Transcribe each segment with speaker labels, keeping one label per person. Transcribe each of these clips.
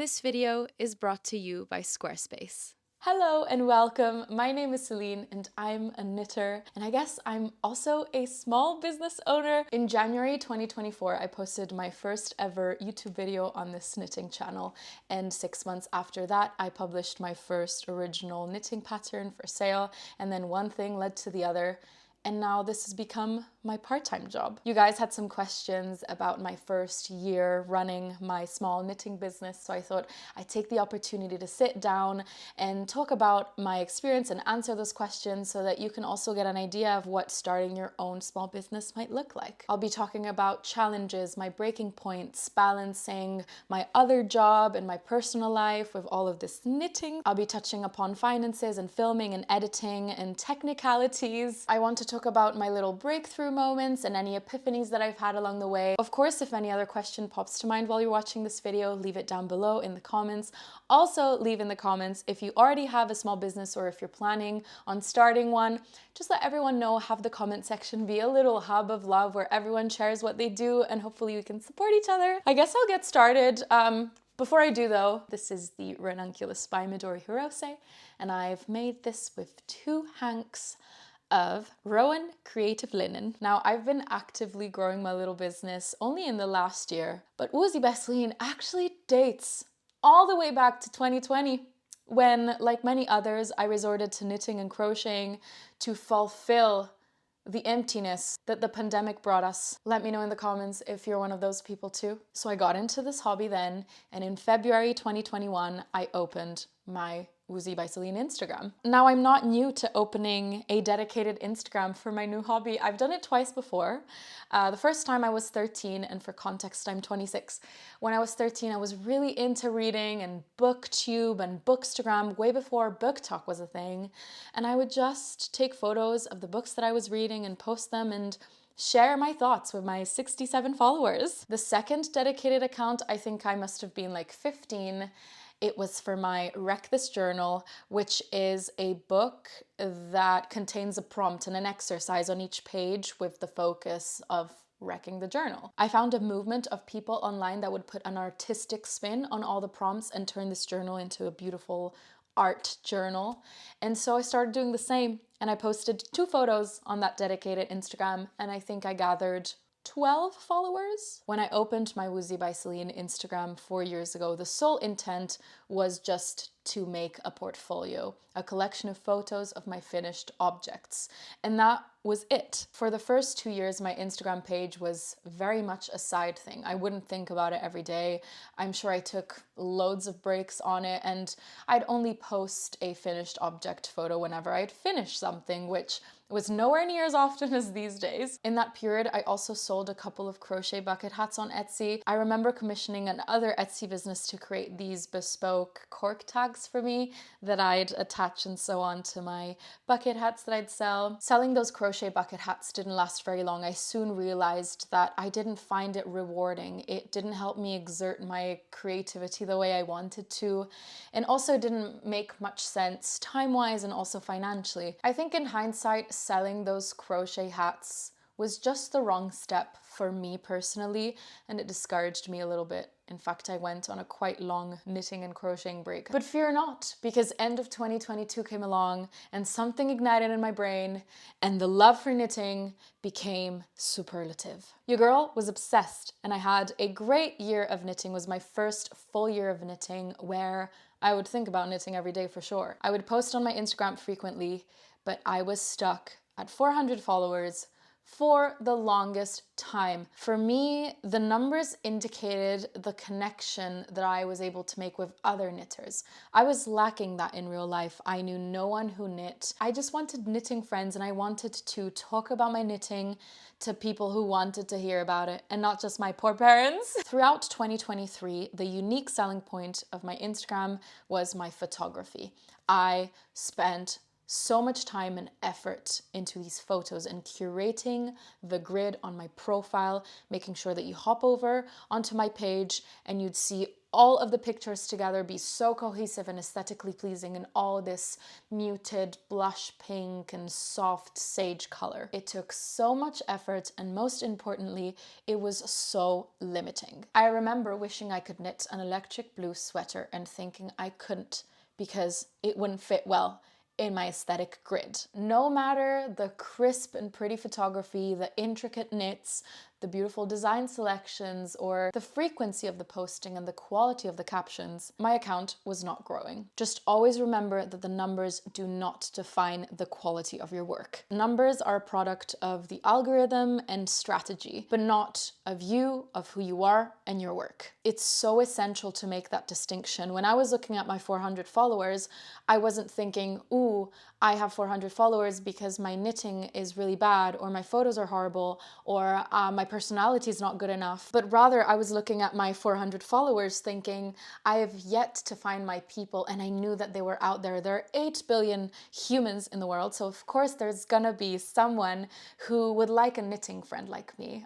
Speaker 1: This video is brought to you by Squarespace.
Speaker 2: Hello and welcome. My name is Celine and I'm a knitter, and I guess I'm also a small business owner. In January 2024, I posted my first ever YouTube video on this knitting channel, and 6 months after that, I published my first original knitting pattern for sale, and then one thing led to the other. And now this has become my part-time job. You guys had some questions about my first year running my small knitting business, so I thought I'd take the opportunity to sit down and talk about my experience and answer those questions so that you can also get an idea of what starting your own small business might look like. I'll be talking about challenges, my breaking points, balancing my other job and my personal life with all of this knitting. I'll be touching upon finances and filming and editing and technicalities. I want to talk about my little breakthrough moments and any epiphanies that I've had along the way. Of course, if any other question pops to mind while you're watching this video, leave it down below in the comments. Also, leave in the comments if you already have a small business or if you're planning on starting one. Just let everyone know, have the comment section be a little hub of love where everyone shares what they do, and hopefully we can support each other. I guess I'll get started. Before I do though, this is the Ranunculus by Midori Hirose, and I've made this with 2 hanks of Rowan Creative Linen. Now, I've been actively growing my little business only in the last year, but Woozy by Celine actually dates all the way back to 2020, when, like many others, I resorted to knitting and crocheting to fulfill the emptiness that the pandemic brought us. Let me know in the comments if you're one of those people too. So I got into this hobby then, and in February 2021, I opened my Woozy by Celine Instagram. Now, I'm not new to opening a dedicated Instagram for my new hobby. I've done it twice before. The first time I was 13, and for context, I'm 26. When I was 13, I was really into reading and booktube and bookstagram way before BookTok was a thing. And I would just take photos of the books that I was reading and post them and share my thoughts with my 67 followers. The second dedicated account, I think I must have been like 15. It was for my Wreck This Journal, which is a book that contains a prompt and an exercise on each page with the focus of wrecking the journal. I found a movement of people online that would put an artistic spin on all the prompts and turn this journal into a beautiful art journal. And so I started doing the same, and I posted 2 photos on that dedicated Instagram, and I think I gathered 12 followers. When I opened my Woozy by Celine Instagram 4 years ago, the sole intent was just to make a portfolio, a collection of photos of my finished objects. And that was it. For the first 2 years, my Instagram page was very much a side thing. I wouldn't think about it every day. I'm sure I took loads of breaks on it, and I'd only post a finished object photo whenever I'd finished something, which was nowhere near as often as these days. In that period, I also sold a couple of crochet bucket hats on Etsy. I remember commissioning another Etsy business to create these bespoke cork tags for me that I'd attach and sew on to my bucket hats that I'd sell. Selling those crochet bucket hats didn't last very long. I soon realized that I didn't find it rewarding. It didn't help me exert my creativity the way I wanted to, and also didn't make much sense time-wise and also financially. I think in hindsight, selling those crochet hats was just the wrong step for me personally, and it discouraged me a little bit. In fact, I went on a quite long knitting and crocheting break. But fear not, because end of 2022 came along and something ignited in my brain, and the love for knitting became superlative. Your girl was obsessed, and I had a great year of knitting. It was my first full year of knitting where I would think about knitting every day for sure. I would post on my Instagram frequently, but I was stuck at 400 followers for the longest time. For me, the numbers indicated the connection that I was able to make with other knitters. I was lacking that in real life. I knew no one who knit. I just wanted knitting friends, and I wanted to talk about my knitting to people who wanted to hear about it, and not just my poor parents. Throughout 2023, the unique selling point of my Instagram was my photography. I spent so much time and effort into these photos and curating the grid on my profile, making sure that you hop over onto my page and you'd see all of the pictures together be so cohesive and aesthetically pleasing in all this muted blush pink and soft sage color. It took so much effort, and most importantly, it was so limiting. I remember wishing I could knit an electric blue sweater and thinking I couldn't because it wouldn't fit well in my aesthetic grid. No matter the crisp and pretty photography, the intricate knits, the beautiful design selections, or the frequency of the posting and the quality of the captions, my account was not growing. Just always remember that the numbers do not define the quality of your work. Numbers are a product of the algorithm and strategy, but not of you, of who you are, and your work. It's so essential to make that distinction. When I was looking at my 400 followers, I wasn't thinking, ooh, I have 400 followers because my knitting is really bad, or my photos are horrible, or my personality is not good enough. But rather, I was looking at my 400 followers thinking, I have yet to find my people, and I knew that they were out there. There are 8 billion humans in the world, so of course there's gonna be someone who would like a knitting friend like me.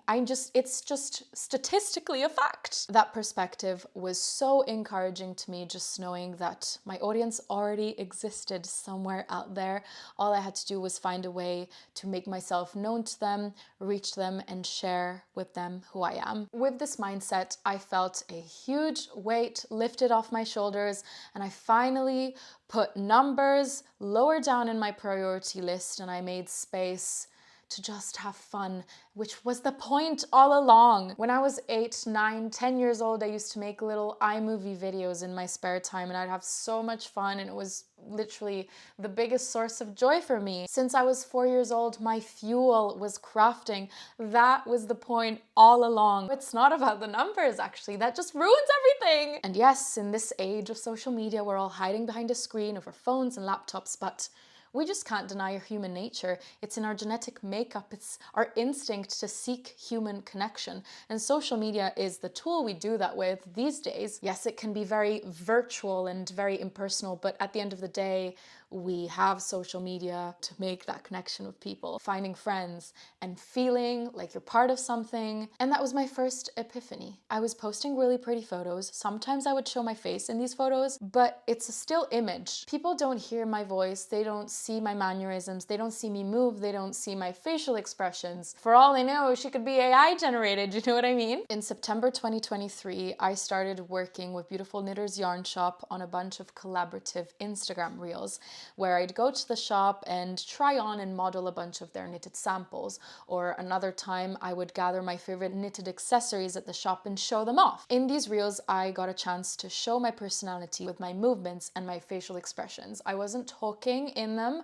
Speaker 2: It's just statistically a fact. That perspective was so encouraging to me, just knowing that my audience already existed somewhere out there. All I had to do was find a way to make myself known to them, reach them, and share with them who I am. With this mindset, I felt a huge weight lifted off my shoulders, and I finally put numbers lower down in my priority list, and I made space to just have fun, which was the point all along. When I was 8, 9, 10 years old, I used to make little iMovie videos in my spare time, and I'd have so much fun, and it was literally the biggest source of joy for me. Since I was 4 years old, my fuel was crafting. That was the point all along. It's not about the numbers, actually. That just ruins everything. And yes, in this age of social media, we're all hiding behind a screen of our phones and laptops, but we just can't deny our human nature. It's in our genetic makeup. It's our instinct to seek human connection. And social media is the tool we do that with these days. Yes, it can be very virtual and very impersonal, but at the end of the day, we have social media to make that connection with people, finding friends and feeling like you're part of something. And that was my first epiphany. I was posting really pretty photos. Sometimes I would show my face in these photos, but it's a still image. People don't hear my voice. They don't see my mannerisms. They don't see me move. They don't see my facial expressions. For all they know, she could be AI generated. You know what I mean? In September 2023, I started working with Beautiful Knitters Yarn Shop on a bunch of collaborative Instagram reels, where I'd go to the shop and try on and model a bunch of their knitted samples. Or another time I would gather my favorite knitted accessories at the shop and show them off. In these reels, I got a chance to show my personality with my movements and my facial expressions. I wasn't talking in them,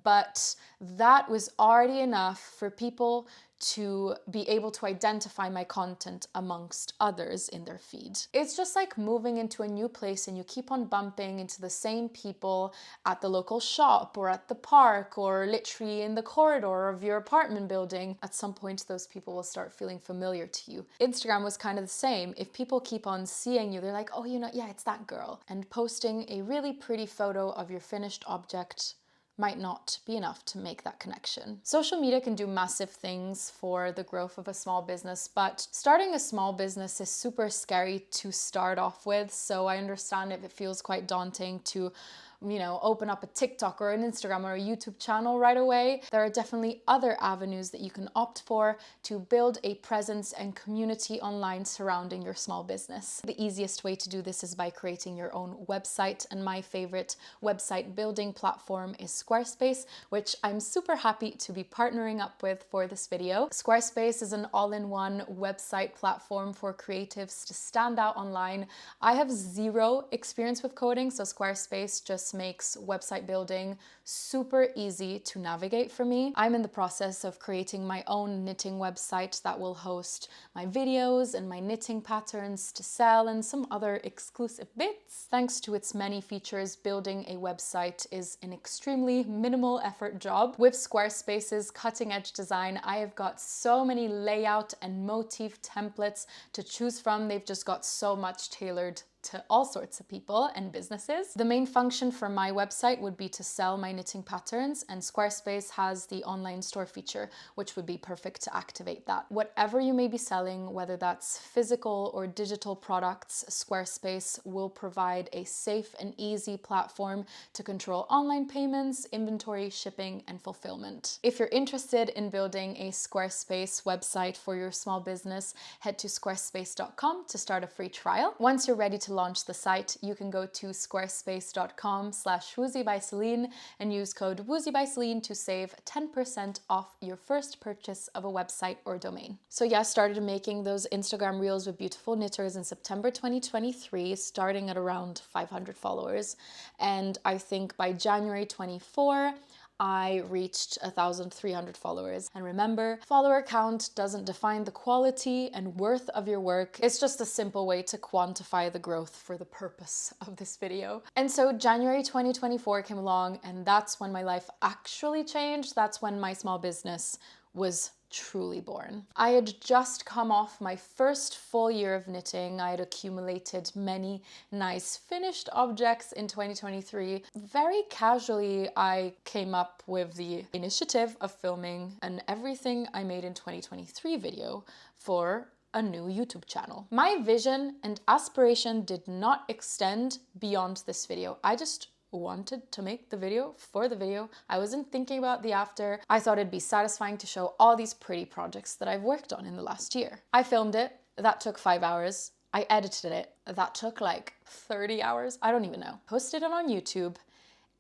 Speaker 2: but that was already enough for people to be able to identify my content amongst others in their feed. It's just like moving into a new place and you keep on bumping into the same people at the local shop or at the park or literally in the corridor of your apartment building. At some point, those people will start feeling familiar to you. Instagram was kind of the same. If people keep on seeing you, they're like, oh, yeah, it's that girl. And posting a really pretty photo of your finished object might not be enough to make that connection. Social media can do massive things for the growth of a small business, but starting a small business is super scary to start off with. So I understand if it feels quite daunting to open up a TikTok or an Instagram or a YouTube channel right away. There are definitely other avenues that you can opt for to build a presence and community online surrounding your small business. The easiest way to do this is by creating your own website, and my favorite website building platform is Squarespace, which I'm super happy to be partnering up with for this video. Squarespace is an all-in-one website platform for creatives to stand out online. I have zero experience with coding, so Squarespace just makes website building super easy to navigate for me. I'm in the process of creating my own knitting website that will host my videos and my knitting patterns to sell and some other exclusive bits. Thanks to its many features, building a website is an extremely minimal effort job. With Squarespace's cutting edge design, I have got so many layout and motif templates to choose from. They've just got so much tailored to all sorts of people and businesses. The main function for my website would be to sell my knitting patterns, and Squarespace has the online store feature, which would be perfect to activate that. Whatever you may be selling, whether that's physical or digital products, Squarespace will provide a safe and easy platform to control online payments, inventory, shipping, and fulfillment. If you're interested in building a Squarespace website for your small business, head to squarespace.com to start a free trial. Once you're ready to launch the site, you can go to squarespace.com/woozy by Celine and use code woozy by Celine to save 10% off your first purchase of a website or domain. So yeah, I started making those Instagram reels with beautiful knitters in September 2023, starting at around 500 followers. And I think by January 24, I reached 1,300 followers. And remember, follower count doesn't define the quality and worth of your work. It's just a simple way to quantify the growth for the purpose of this video. And so January 2024 came along, and that's when my life actually changed. That's when my small business was truly born. I had just come off my first full year of knitting. I had accumulated many nice finished objects in 2023. Very casually, I came up with the initiative of filming an everything I made in 2023 video for a new YouTube channel. My vision and aspiration did not extend beyond this video. I just wanted to make the video for the video. I wasn't thinking about the after. I thought it'd be satisfying to show all these pretty projects that I've worked on in the last year. I filmed it. That took 5 hours. I edited it. That took like 30 hours. I don't even know. Posted it on YouTube.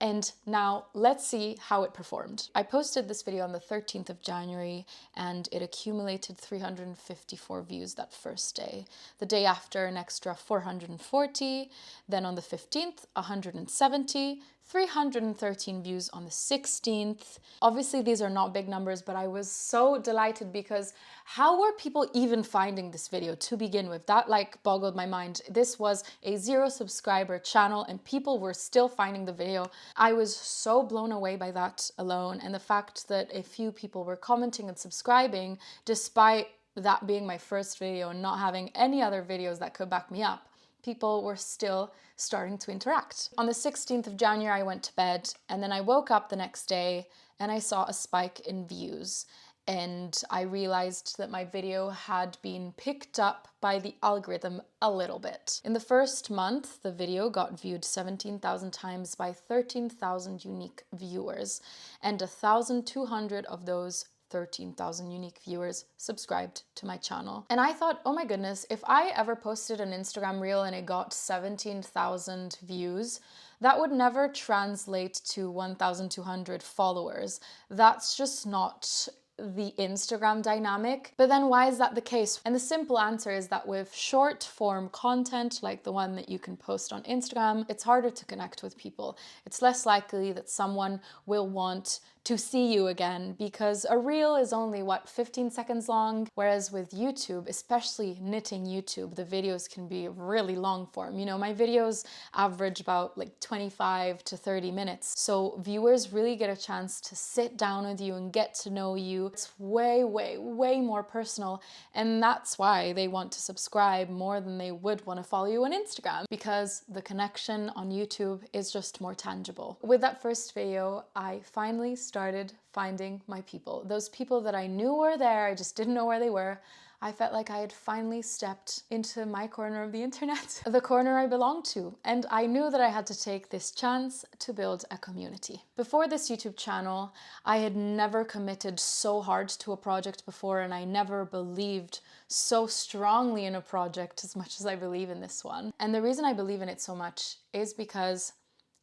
Speaker 2: And now let's see how it performed. I posted this video on the 13th of January and it accumulated 354 views that first day. The day after, an extra 440. Then on the 15th, 170. 313 views on the 16th. Obviously, these are not big numbers, but I was so delighted because how were people even finding this video to begin with? That like boggled my mind. This was a 0 subscriber channel and people were still finding the video. I was so blown away by that alone, and the fact that a few people were commenting and subscribing despite that being my first video and not having any other videos that could back me up. People were still starting to interact. On the 16th of January, I went to bed and then I woke up the next day and I saw a spike in views. And I realized that my video had been picked up by the algorithm a little bit. In the first month, the video got viewed 17,000 times by 13,000 unique viewers, and 1,200 of those 13,000 unique viewers subscribed to my channel. And I thought, oh my goodness, if I ever posted an Instagram reel and it got 17,000 views, that would never translate to 1,200 followers. That's just not the Instagram dynamic. But then why is that the case? And the simple answer is that with short form content like the one that you can post on Instagram, it's harder to connect with people. It's less likely that someone will want to see you again because a reel is only 15 seconds long, whereas with YouTube, especially knitting YouTube, the videos can be really long form. You know, my videos average about like 25 to 30 minutes. So viewers really get a chance to sit down with you and get to know you. It's way, way, way more personal. And that's why they want to subscribe more than they would want to follow you on Instagram, because the connection on YouTube is just more tangible. With that first video, I finally started finding my people. Those people that I knew were there, I just didn't know where they were. I felt like I had finally stepped into my corner of the internet, the corner I belonged to, and I knew that I had to take this chance to build a community. Before this YouTube channel, I had never committed so hard to a project before, and I never believed so strongly in a project as much as I believe in this one. And the reason I believe in it so much is because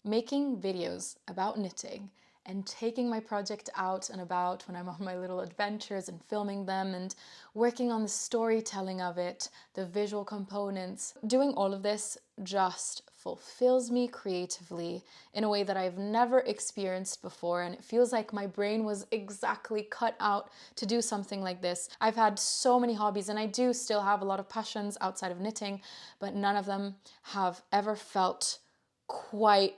Speaker 2: making videos about knitting and taking my project out and about when I'm on my little adventures and filming them and working on the storytelling of it, the visual components, doing all of this just fulfills me creatively in a way that I've never experienced before, and it feels like my brain was exactly cut out to do something like this. I've had so many hobbies and I do still have a lot of passions outside of knitting, but none of them have ever felt quite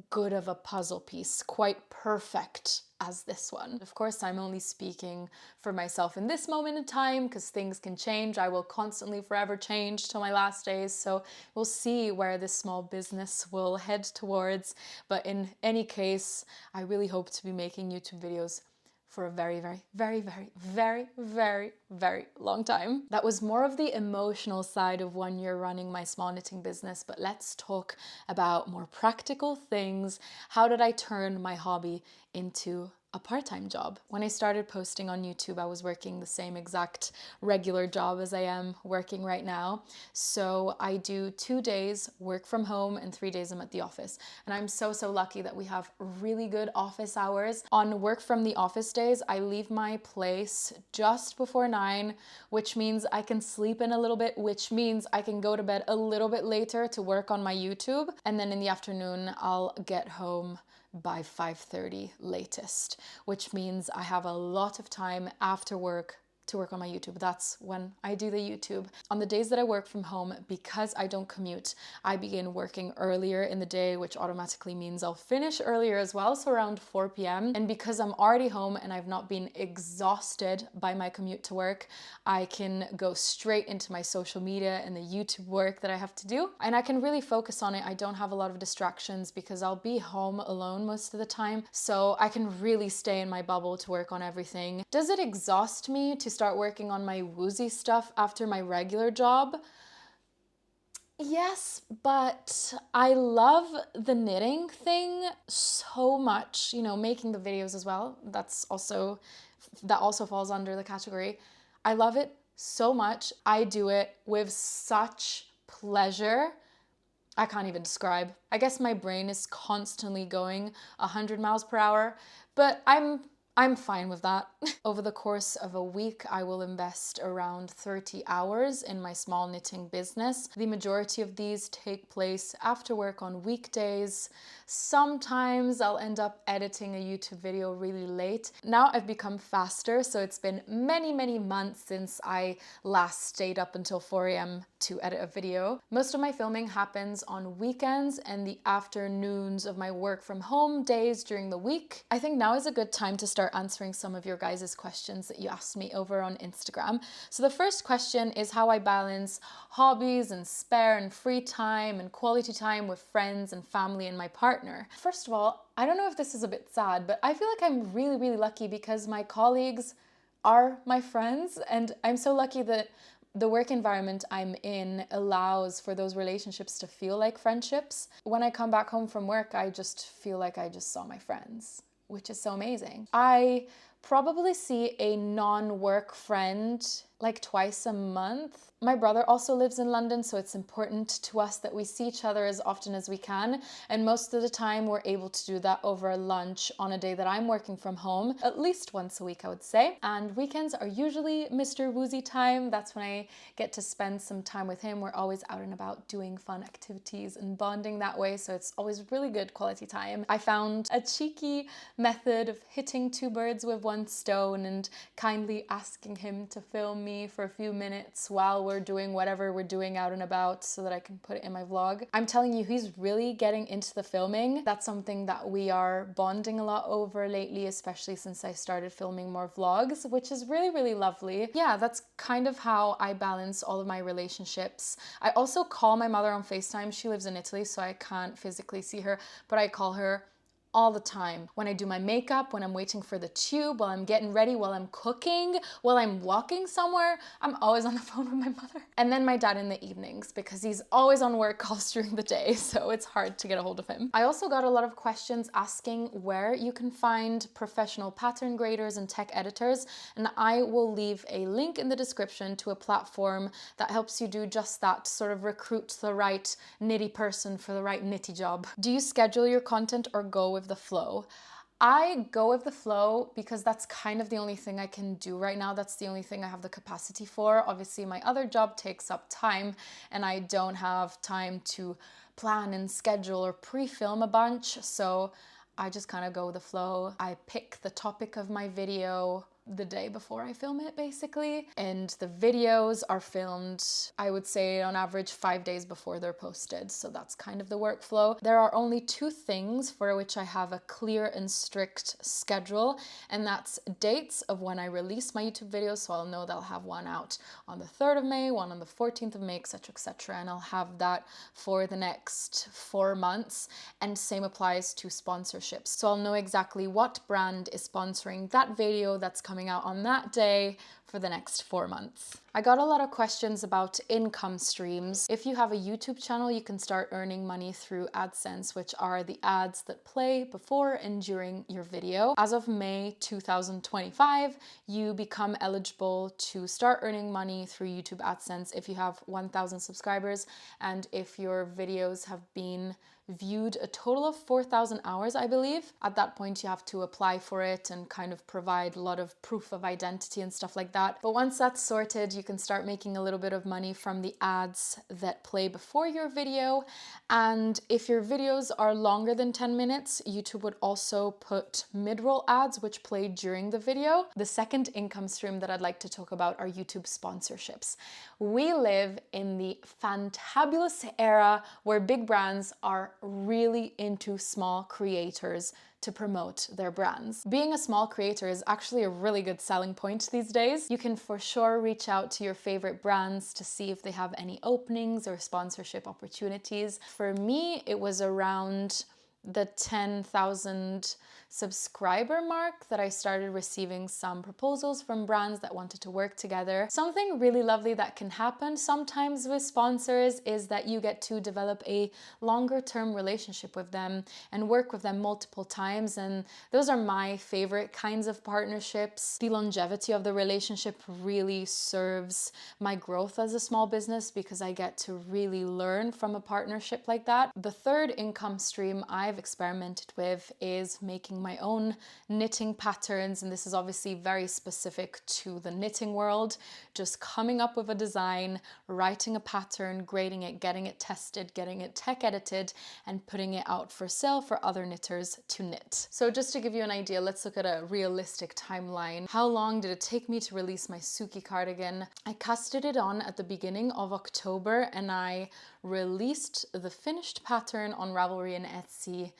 Speaker 2: good of a puzzle piece, quite perfect as this one. Of course, I'm only speaking for myself in this moment in time because things can change. I will constantly forever change till my last days. So we'll see where this small business will head towards. But in any case, I really hope to be making YouTube videos for a very, very, very, very, very, very, very long time. That was more of the emotional side of 1 year running my small knitting business, but let's talk about more practical things. How did I turn my hobby into a part-time job? When I started posting on YouTube, I was working the same exact regular job as I am working right now. So I do 2 days work from home and 3 days I'm at the office. And I'm so lucky that we have really good office hours. On work from the office days, I leave my place just before 9, which means I can sleep in a little bit, which means I can go to bed a little bit later to work on my YouTube. And then in the afternoon, I'll get home by 5:30 latest, which means I have a lot of time after work to work on my YouTube. That's when I do the YouTube. On the days that I work from home, because I don't commute, I begin working earlier in the day, which automatically means I'll finish earlier as well, so around 4 p.m. And because I'm already home and I've not been exhausted by my commute to work, I can go straight into my social media and the YouTube work that I have to do. And I can really focus on it. I don't have a lot of distractions because I'll be home alone most of the time. So I can really stay in my bubble to work on everything. Does it exhaust me to start working on my woozy stuff after my regular job? Yes, but I love the knitting thing so much, you know, making the videos as well. That also falls under the category. I love it so much. I do it with such pleasure. I can't even describe. I guess my brain is constantly going 100 miles per hour, but I'm fine with that. Over the course of a week, I will invest around 30 hours in my small knitting business. The majority of these take place after work on weekdays. Sometimes I'll end up editing a YouTube video really late. Now I've become faster, so it's been many months since I last stayed up until 4 a.m. to edit a video. Most of my filming happens on weekends and the afternoons of my work from home days during the week. I think now is a good time to start answering some of your guys' questions that you asked me over on Instagram. So the first question is how I balance hobbies and spare and free time and quality time with friends and family and my partner. First of all, I don't know if this is a bit sad, but I feel like I'm really lucky because my colleagues are my friends, and I'm so lucky that the work environment I'm in allows for those relationships to feel like friendships. When I come back home from work, I just feel like I just saw my friends, which is so amazing. I probably see a non-work friend like twice a month. My brother also lives in London, so it's important to us that we see each other as often as we can. And most of the time we're able to do that over lunch on a day that I'm working from home, at least once a week, I would say. And weekends are usually Mr. Woozy time. That's when I get to spend some time with him. We're always out and about doing fun activities and bonding that way. So it's always really good quality time. I found a cheeky method of hitting 2 birds with 1 stone and kindly asking him to film me for a few minutes while we're doing whatever we're doing out and about so that I can put it in my vlog. I'm telling you, he's really getting into the filming. That's something that we are bonding a lot over lately, especially since I started filming more vlogs, which is really lovely. Yeah, that's kind of how I balance all of my relationships. I also call my mother on FaceTime. She lives in Italy, so I can't physically see her, but I call her all the time. When I do my makeup, when I'm waiting for the tube, while I'm getting ready, while I'm cooking, while I'm walking somewhere, I'm always on the phone with my mother. And then my dad in the evenings because he's always on work calls during the day, so it's hard to get a hold of him. I also got a lot of questions asking where you can find professional pattern graders and tech editors, and I will leave a link in the description to a platform that helps you do just that, sort of recruit the right knitty person for the right knitty job. Do you schedule your content or go with the flow? I go with the flow because that's kind of the only thing I can do right now. That's the only thing I have the capacity for. Obviously, my other job takes up time and I don't have time to plan and schedule or pre-film a bunch. So I just kind of go with the flow. I pick the topic of my video, the day before I film it, basically. And the videos are filmed, I would say, on average 5 days before they're posted. So that's kind of the workflow. There are only two things for which I have a clear and strict schedule, and that's dates of when I release my YouTube videos. So I'll know that I'll have one out on the 3rd of May, one on the 14th of May, etc., etc. And I'll have that for the next 4 months. And same applies to sponsorships. So I'll know exactly what brand is sponsoring that video that's coming out on that day for the next 4 months. I got a lot of questions about income streams. If you have a YouTube channel, you can start earning money through AdSense, which are the ads that play before and during your video. As of May 2025, you become eligible to start earning money through YouTube AdSense if you have 1,000 subscribers and if your videos have been viewed a total of 4,000 hours, I believe. At that point, you have to apply for it and kind of provide a lot of proof of identity and stuff like that. But once that's sorted, you can start making a little bit of money from the ads that play before your video. And if your videos are longer than 10 minutes, YouTube would also put mid-roll ads, which play during the video. The second income stream that I'd like to talk about are YouTube sponsorships. We live in the fantabulous era where big brands are really into small creators to promote their brands. Being a small creator is actually a really good selling point these days. You can for sure reach out to your favorite brands to see if they have any openings or sponsorship opportunities. For me, it was around the 10,000 subscriber mark that I started receiving some proposals from brands that wanted to work together. Something really lovely that can happen sometimes with sponsors is that you get to develop a longer term relationship with them and work with them multiple times. And those are my favorite kinds of partnerships. The longevity of the relationship really serves my growth as a small business because I get to really learn from a partnership like that. The third income stream I've experimented with is making my own knitting patterns, and this is obviously very specific to the knitting world. Just coming up with a design, writing a pattern, grading it, getting it tested, getting it tech edited, and putting it out for sale for other knitters to knit. So just to give you an idea, let's look at a realistic timeline. How long did it take me to release my Suki cardigan? I casted it on at the beginning of October, and I released the finished pattern on Ravelry and Etsy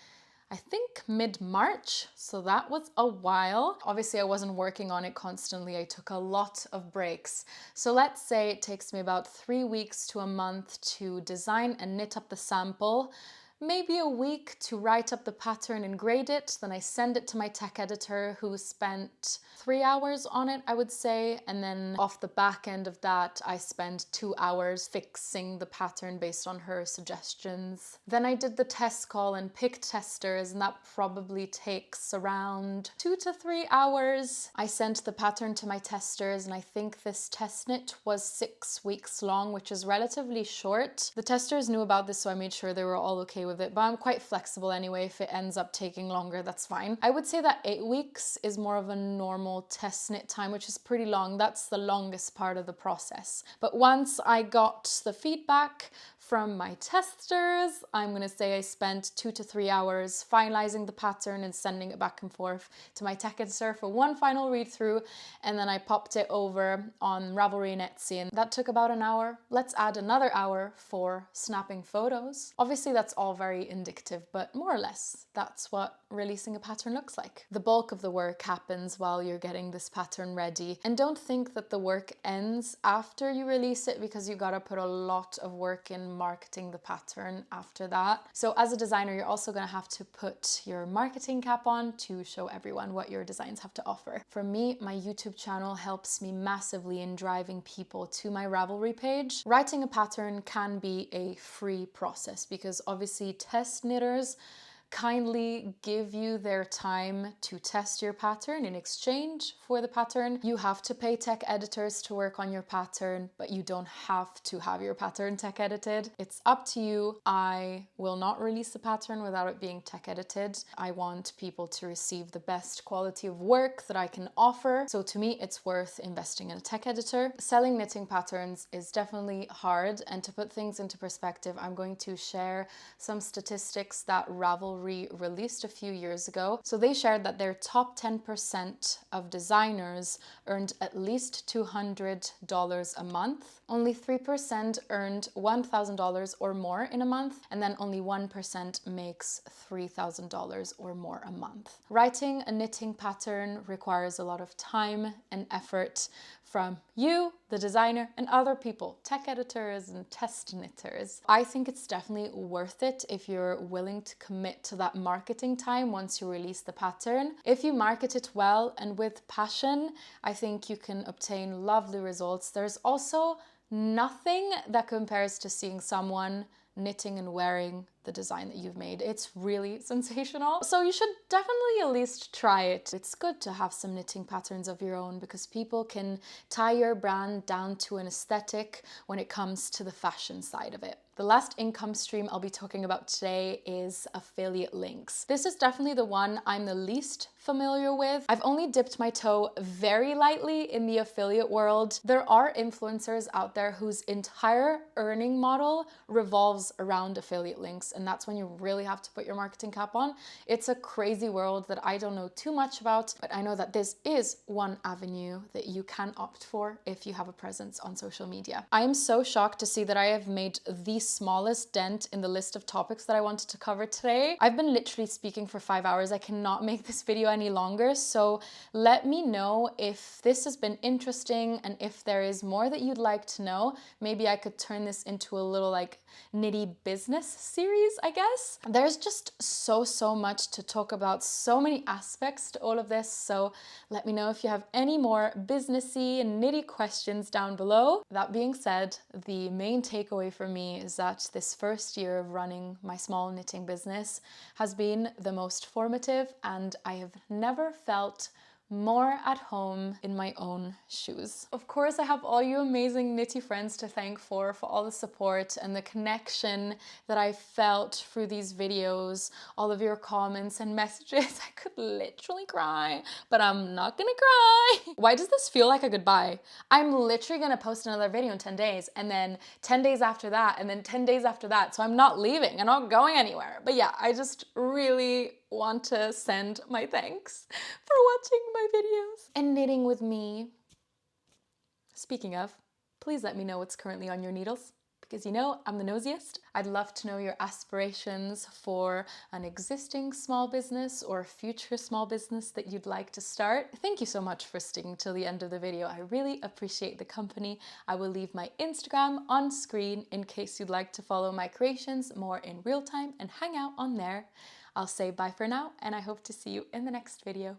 Speaker 2: I think mid-March, so that was a while. Obviously, I wasn't working on it constantly. I took a lot of breaks. So let's say it takes me about 3 weeks to a month to design and knit up the sample, maybe a week to write up the pattern and grade it. Then I send it to my tech editor who spent 3 hours on it, I would say. And then off the back end of that, I spent 2 hours fixing the pattern based on her suggestions. Then I did the test call and picked testers, and that probably takes around 2 to 3 hours. I sent the pattern to my testers, and I think this test knit was 6 weeks long, which is relatively short. The testers knew about this, so I made sure they were all okay with it, but I'm quite flexible anyway. If it ends up taking longer, that's fine. I would say that 8 weeks is more of a normal test knit time, which is pretty long. That's the longest part of the process. But once I got the feedback from my testers, I'm gonna say I spent 2 to 3 hours finalizing the pattern and sending it back and forth to my tech editor for one final read through, and then I popped it over on Ravelry and Etsy, and that took about an hour. Let's add another hour for snapping photos. Obviously that's all very indicative, but more or less that's what releasing a pattern looks like. The bulk of the work happens while you're getting this pattern ready, and don't think that the work ends after you release it, because you gotta put a lot of work in marketing the pattern after that. So as a designer, you're also gonna have to put your marketing cap on to show everyone what your designs have to offer. For me, my YouTube channel helps me massively in driving people to my Ravelry page. Writing a pattern can be a free process because obviously test knitters kindly give you their time to test your pattern. In exchange for the pattern, you have to pay tech editors to work on your pattern, but you don't have to have your pattern tech edited. It's up to you. I will not release the pattern without it being tech edited. I want people to receive the best quality of work that I can offer. So to me, it's worth investing in a tech editor. Selling knitting patterns is definitely hard, and to put things into perspective, I'm going to share some statistics that Ravelry released a few years ago. So they shared that their top 10% of designers earned at least $200 a month. Only 3% earned $1,000 or more in a month, and then only 1% makes $3,000 or more a month. Writing a knitting pattern requires a lot of time and effort from you, the designer, and other people, tech editors and test knitters. I think it's definitely worth it if you're willing to commit to that marketing time once you release the pattern. If you market it well and with passion, I think you can obtain lovely results. There's also nothing that compares to seeing someone knitting and wearing the design that you've made. It's really sensational. So you should definitely at least try it. It's good to have some knitting patterns of your own because people can tie your brand down to an aesthetic when it comes to the fashion side of it. The last income stream I'll be talking about today is affiliate links. This is definitely the one I'm the least familiar with. I've only dipped my toe very lightly in the affiliate world. There are influencers out there whose entire earning model revolves around affiliate links, and that's when you really have to put your marketing cap on. It's a crazy world that I don't know too much about, but I know that this is one avenue that you can opt for if you have a presence on social media. I am so shocked to see that I have made the smallest dent in the list of topics that I wanted to cover today. I've been literally speaking for 5 hours. I cannot make this video any longer, so let me know if this has been interesting and if there is more that you'd like to know. Maybe I could turn this into a little like nitty business series, I guess. There's just so much to talk about, so many aspects to all of this, so let me know if you have any more businessy and nitty questions down below. That being said, the main takeaway for me is that this first year of running my small knitting business has been the most formative, and I have never felt more at home in my own shoes. Of course, I have all you amazing knitty friends to thank for all the support and the connection that I felt through these videos, all of your comments and messages. I could literally cry, but I'm not gonna cry. Why does this feel like a goodbye? I'm literally gonna post another video in 10 days, and then 10 days after that, and then 10 days after that. So I'm not leaving, I'm not going anywhere. But yeah, I just really want to send my thanks for watching my videos and knitting with me. Speaking of, please let me know what's currently on your needles, because you know I'm the nosiest. I'd love to know your aspirations for an existing small business or a future small business that you'd like to start. Thank you so much for sticking till the end of the video. I really appreciate the company. I will leave my Instagram on screen in case you'd like to follow my creations more in real time and hang out on there. I'll say bye for now, and I hope to see you in the next video.